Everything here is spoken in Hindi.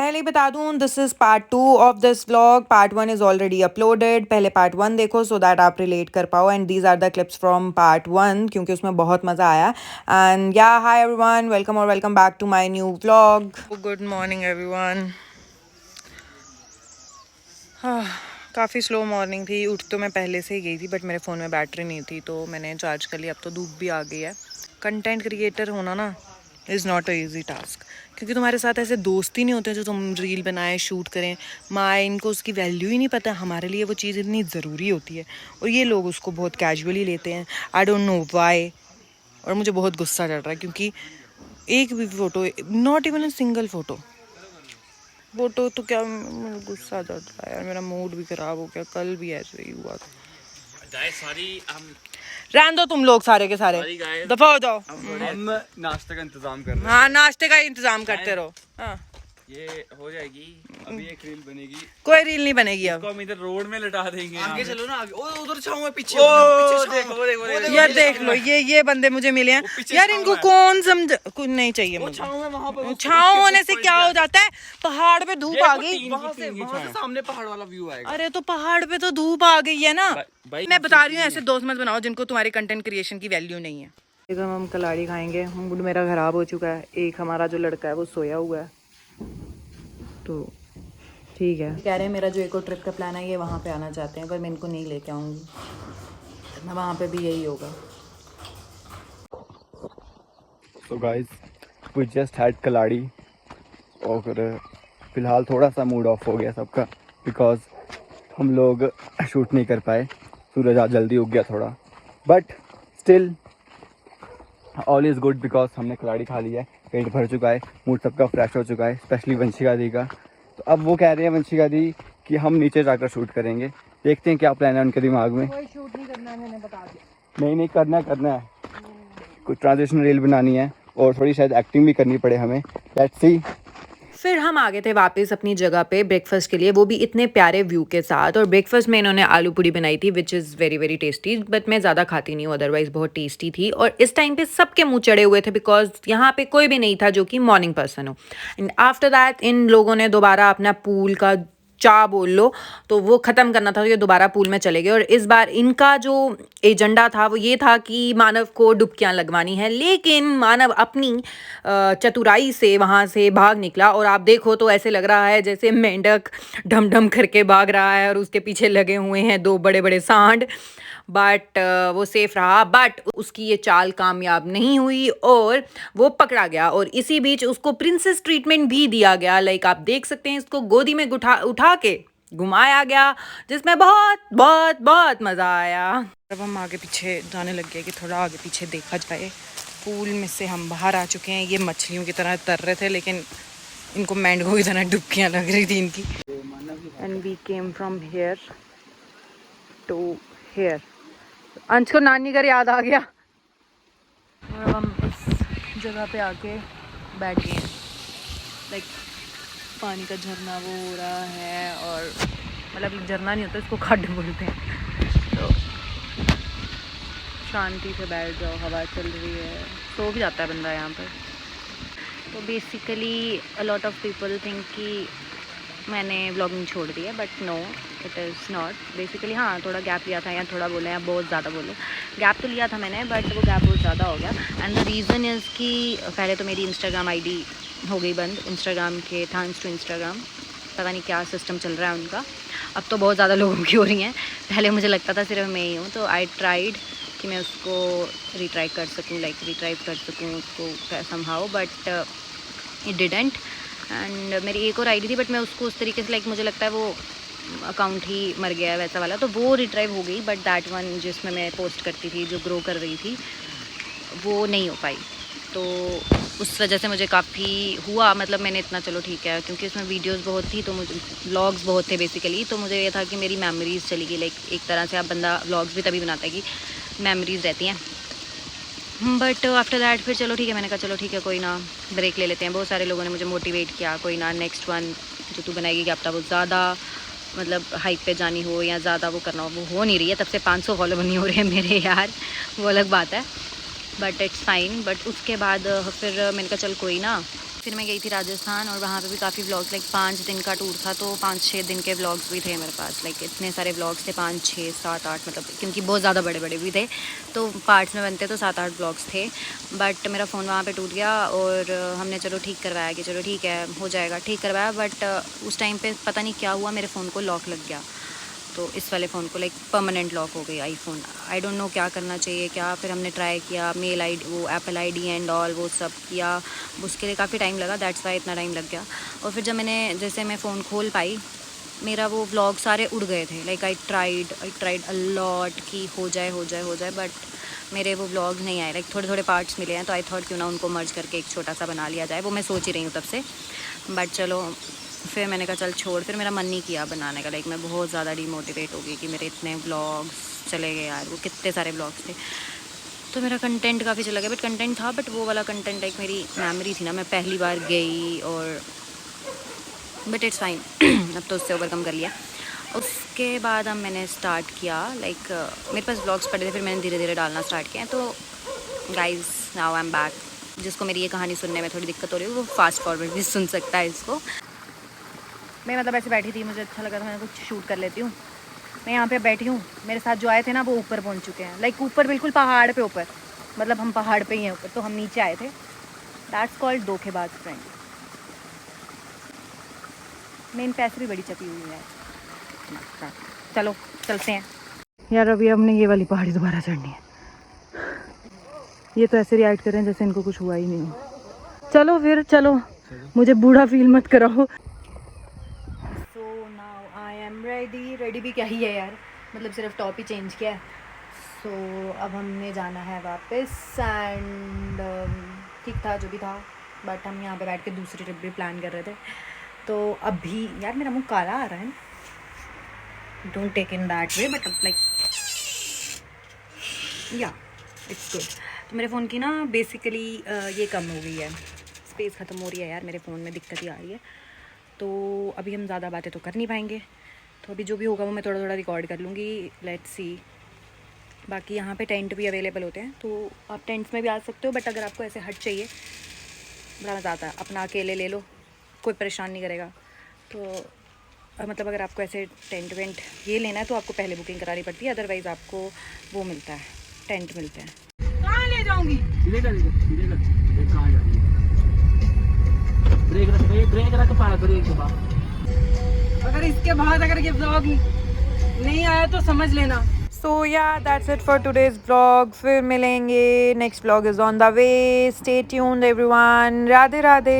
पहले ही बता दूं, this is part 2 of this vlog. Part 1 is already uploaded. पहले पार्ट 1 देखो सो दैट आप रिलेट कर पाओ. And these are the clips from part 1 क्योंकि उसमें बहुत मज़ा आया. एंड या hi everyone, welcome back to my new vlog. Good morning everyone. काफ़ी स्लो मॉर्निंग थी. उठ तो मैं पहले से ही गई थी बट मेरे फ़ोन में बैटरी नहीं थी तो मैंने चार्ज कर लिया. अब तो धूप भी आ गई है. कंटेंट क्रिएटर होना ना is not a easy task क्योंकि तुम्हारे साथ ऐसे दोस्त ही नहीं होते जो तुम रील बनाए शूट करें. माँ इनको उसकी वैल्यू ही नहीं पता. हमारे लिए वो चीज़ इतनी ज़रूरी होती है और ये लोग उसको बहुत कैजुअली लेते हैं. I don't know why. और मुझे बहुत गुस्सा चढ़ रहा है क्योंकि एक भी photo, not even a single photo तो क्या, मुझे गुस्सा चढ़ रहा है यार. मेरा मूड भी ख़राब हो गया. कल भी ऐसे ही हुआ था. रहने दो तुम लोग सारे के सारे, दफा हो जाओ. हम नाश्ते का इंतजाम कर रहे हैं. हाँ, नाश्ते का इंतजाम करते रहो. हाँ, ये हो जाएगी. अभी एक रील बनेगी. कोई रील नहीं बनेगी अब. हम इधर रोड में लटा देंगे. आगे चलो ना, आगे. ओ उधर छाऊं है पीछे. देखो यार देख लो, ये बंदे मुझे मिले हैं यार. इनको कौन समझ, कुछ नहीं चाहिए मुझे. छाऊं है वहां पर. छाँव होने से क्या हो जाता है? पहाड़ पे धूप आ गई. वहां से सामने पहाड़ वाला व्यू आएगा. अरे तो पहाड़ पे तो धूप आ गई है ना. मैं बता रही हूँ, ऐसे दोस्त मत बनाओ जिनको तुम्हारे कंटेंट क्रिएशन की वैल्यू नहीं है. हम कलाड़ी खाएंगे. मूड मेरा खराब हो चुका है. एक हमारा जो लड़का है वो सोया हुआ है तो ठीक है. कह रहे हैं मेरा जो एक और ट्रिप का प्लान है ये वहाँ पे आना चाहते हैं पर मैं इनको नहीं लेके आऊँगी. मैं वहाँ पे भी यही होगा. So guys, we just had कलाड़ी और फिलहाल थोड़ा सा मूड ऑफ हो गया सबका बिकॉज हम लोग शूट नहीं कर पाए. सूरज आज जल्दी उग गया थोड़ा but still all is good because हमने कलाड़ी खा लिया है. पेट भर चुका है. मूड सबका फ्रेश हो चुका है स्पेशली वंशिका दी का. तो अब वो कह रहे हैं वंशिका दी कि हम नीचे जाकर शूट करेंगे. देखते हैं क्या प्लान है उनके दिमाग में. कोई शूट नहीं करना है, मैंने बता दिया. नहीं करना है. कुछ ट्रांजिशन रील बनानी है और थोड़ी शायद एक्टिंग भी करनी पड़े हमें. Let's see. फिर हम आ गए थे वापस अपनी जगह पे ब्रेकफास्ट के लिए, वो भी इतने प्यारे व्यू के साथ. और ब्रेकफास्ट में इन्होंने आलू पूरी बनाई थी which is very very tasty. But मैं ज़्यादा खाती नहीं हूँ, अदरवाइज़ बहुत टेस्टी थी. और इस टाइम पे सबके मुंह चढ़े हुए थे बिकॉज यहाँ पे कोई भी नहीं था जो कि मॉर्निंग पर्सन हो. एंड आफ्टर दैट इन लोगों ने दोबारा अपना पूल का चाह बोल लो तो वो ख़त्म करना था तो ये दोबारा पूल में चले गए. और इस बार इनका जो एजेंडा था वो ये था कि मानव को डुबकियां लगवानी है. लेकिन मानव अपनी चतुराई से वहाँ से भाग निकला और आप देखो तो ऐसे लग रहा है जैसे मेंढक ढम ढम करके भाग रहा है और उसके पीछे लगे हुए हैं दो बड़े बड़े सांड. बट वो सेफ रहा. बट उसकी ये चाल कामयाब नहीं हुई और वो पकड़ा गया. और इसी बीच उसको प्रिंसेस ट्रीटमेंट भी दिया गया. लाइक आप देख सकते हैं इसको गोदी में उठा के घुमाया गया जिसमें बहुत बहुत बहुत मज़ा आया. अब हम आगे पीछे जाने लग गए कि थोड़ा आगे पीछे देखा जाए. पूल में से हम बाहर आ चुके हैं. ये मछलियों की तरह तर रहे थे लेकिन इनको मेंढकों की तरह डुबकियाँ लग रही थी इनकी. And we came from here to here. Ansh को नानी घर याद आ गया और अब हम इस जगह पे आके बैठ गए हैं. लाइक पानी का झरना वो हो रहा है और मतलब झरना नहीं होता इसको खड्ड बोलते हैं. तो शांति से बैठ जाओ, हवा चल रही है, सो भी जाता है बंदा यहाँ पर. तो basically a lot of people think कि मैंने व्लॉगिंग छोड़ दी है but no it is not. Basically हाँ, थोड़ा गैप लिया था या थोड़ा बोले या बहुत ज़्यादा बोले. गैप तो लिया था मैंने बट वो गैप बहुत ज़्यादा हो गया. एंड द रीज़न इज़ कि पहले तो मेरी इंस्टाग्राम आईडी हो गई बंद. इंस्टाग्राम के थैंक्स टू इंस्टाग्राम, पता नहीं क्या सिस्टम चल रहा है उनका. अब तो बहुत ज़्यादा लोगों की हो रही हैं. पहले मुझे लगता था सिर्फ मैं ही हूँ तो आई ट्राइड कि मैं उसको रिट्राई कर सकूँ, लाइक रिट्राइव कर सकूँ उसको somehow but it didn't. And मेरी एक और आईडी थी बट मैं उसको उस तरीके से लाइक मुझे लगता है वो अकाउंट ही मर गया है वैसा वाला. तो वो रिट्राइव हो गई बट दैट वन जिसमें मैं पोस्ट करती थी जो ग्रो कर रही थी वो नहीं हो पाई. तो उस वजह से मुझे काफ़ी हुआ, मतलब मैंने इतना चलो ठीक है क्योंकि उसमें वीडियोस बहुत थी तो मुझे व्लॉग्स बहुत थे बेसिकली. तो मुझे ये था कि मेरी मेमोरीज़ चली गई. लाइक एक तरह से आप बंदा व्लॉग्स भी तभी बनाता है कि मेमोरीज़ रहती हैं. बट आफ्टर दैट फिर चलो ठीक है, मैंने कहा चलो ठीक है कोई ना ब्रेक ले लेते हैं. बहुत सारे लोगों ने मुझे मोटिवेट किया, कोई ना नेक्स्ट वन जो तू बनाएगी कि अब तक वो ज़्यादा मतलब हाइप पे जानी हो या ज़्यादा वो करना हो नहीं रही है. तब से 500 फॉलोवर नहीं हो रहे हैं मेरे यार, वो अलग बात है बट इट्स फाइन. बट उसके बाद फिर मैंने कहा चल कोई ना फिर मैं गई थी राजस्थान और वहाँ पे भी काफ़ी व्लॉग्स, लाइक 5 दिन का टूर था तो 5-6 दिन के व्लॉग्स भी थे मेरे पास। लाइक इतने सारे व्लॉग्स थे, 5, 6, 7, 8, मतलब क्योंकि बहुत ज़्यादा बड़े बड़े भी थे तो पार्ट्स में बनते तो 7-8 व्लॉग्स थे। बट मेरा फ़ोन वहाँ पे टूट गया और हमने चलो ठीक करवाया कि चलो ठीक है हो जाएगा, ठीक करवाया। बट उस टाइम पर पता नहीं क्या हुआ, मेरे फ़ोन को लॉक लग गया। तो इस वाले फ़ोन को लाइक परमानेंट लॉक हो गई आईफोन। आई डोंट नो क्या करना चाहिए क्या। फिर हमने ट्राई किया मेल आईडी, वो एप्पल आईडी एंड ऑल वो सब किया, उसके लिए काफ़ी टाइम लगा, दैट्स वाई इतना टाइम लग गया। और फिर जब जैसे मैं फ़ोन खोल पाई, मेरा वो व्लॉग सारे उड़ गए थे। Like I tried a lot कि हो जाए, बट मेरे वो व्लॉग नहीं आए। लाइक थोड़े पार्ट्स मिले हैं तो आई थॉट क्यों ना उनको मर्ज करके एक छोटा सा बना लिया जाए। वो मैं सोच ही रही हूँ तब से, बट चलो फिर मैंने कहा चल छोड़। फिर मेरा मन नहीं किया बनाने का। लाइक मैं बहुत ज़्यादा डिमोटिवेट हो गई कि मेरे इतने व्लॉग्स चले गए यार, वो कितने सारे व्लॉग्स थे। तो मेरा कंटेंट काफ़ी चला गया, बट कंटेंट था, बट वो वाला कंटेंट लाइक मेरी मेमोरी थी ना, मैं पहली बार गई और बट इट्स फाइन। अब तो उससे ओवरकम कर लिया। उसके बाद अब मैंने स्टार्ट किया, लाइक मेरे पास व्लॉग्स पड़े थे, फिर मैंने धीरे धीरे डालना स्टार्ट किया। तो guys now I am back. जिसको मेरी ये कहानी सुनने में थोड़ी दिक्कत हो रही है वो फास्ट फॉरवर्ड भी सुन सकता है इसको। मैं मतलब ऐसे बैठी थी, मुझे अच्छा लगा था, मैंने कुछ शूट कर लेती हूँ। मैं यहाँ पे बैठी हूँ, मेरे साथ जो आए थे ना वो ऊपर पहुँच चुके हैं। लाइक ऊपर बिल्कुल पहाड़ पे ऊपर, मतलब हम पहाड़ पे ही हैं ऊपर, तो हम नीचे आए थे। दैट्स कॉल्ड धोखेबाज फ्रेंड। मेन पैसे भी बड़ी चपी हुई है। चलो चलते हैं यार। अभी हमने ये वाली पहाड़ी दोबारा चढ़नी है। ये तो ऐसे रिएक्ट कर रहे हैं जैसे इनको कुछ हुआ ही नहीं हो। चलो फिर चलो, मुझे बूढ़ा फील मत कराओ। So now I am ready भी क्या ही है यार, मतलब सिर्फ टॉप ही चेंज किया है। सो अब हमने जाना है वापस एंड ठीक था जो भी था, बट हम यहाँ पे बैठ के दूसरी ट्रिप भी प्लान कर रहे थे। तो अभी यार मेरा मुंह काला आ रहा है, don't take in that way, but like yeah it's good. तो मेरे फ़ोन की ना बेसिकली ये कम हो गई है, स्पेस ख़त्म हो रही है यार, मेरे फ़ोन में दिक्कत ही आ रही है। तो अभी हम ज़्यादा बातें तो कर नहीं पाएंगे, तो अभी जो भी होगा वो मैं थोड़ा रिकॉर्ड कर लूँगी, लेट्स सी। बाकी यहाँ पे टेंट भी अवेलेबल होते हैं, तो आप टेंट्स में भी आ सकते हो, बट अगर आपको ऐसे हट चाहिए, बड़ा मज़ा आता है, अपना अकेले ले लो, कोई परेशान नहीं करेगा। तो मतलब अगर आपको ऐसे टेंट वेंट ये लेना है तो आपको पहले बुकिंग करानी पड़ती है, अदरवाइज़ आपको वो मिलता है, टेंट मिलते हैं। कहाँ ले जाऊंगी? सीधे कर कहाँ जा रही है? ब्रेक रख पा ब्रेक के बाद। अगर इसके बाद अगर ये ब्लॉग नहीं आया तो समझ लेना। So yeah, that's it for today's vlog. फिर मिलेंगे, next vlog is on the way. Stay tuned everyone. Radhe Radhe.